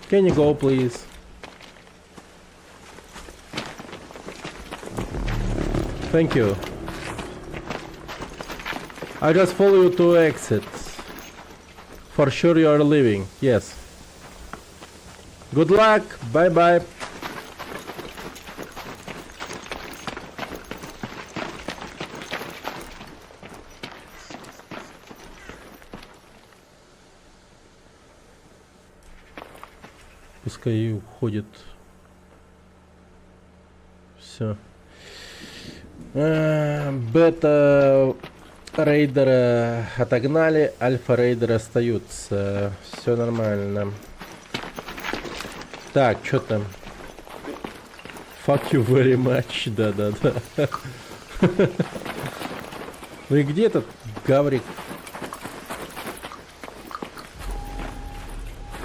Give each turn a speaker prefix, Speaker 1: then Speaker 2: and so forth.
Speaker 1: Can you go, please? Thank you. I just follow you to exit. For sure you are leaving. Yes. Good luck. Bye bye. Пускай уходит. Все. Бета рейдера отогнали, альфа рейдеры остаются. Все нормально. Так, что там? Fuck you very much. Да. Ну и где этот Гаврик?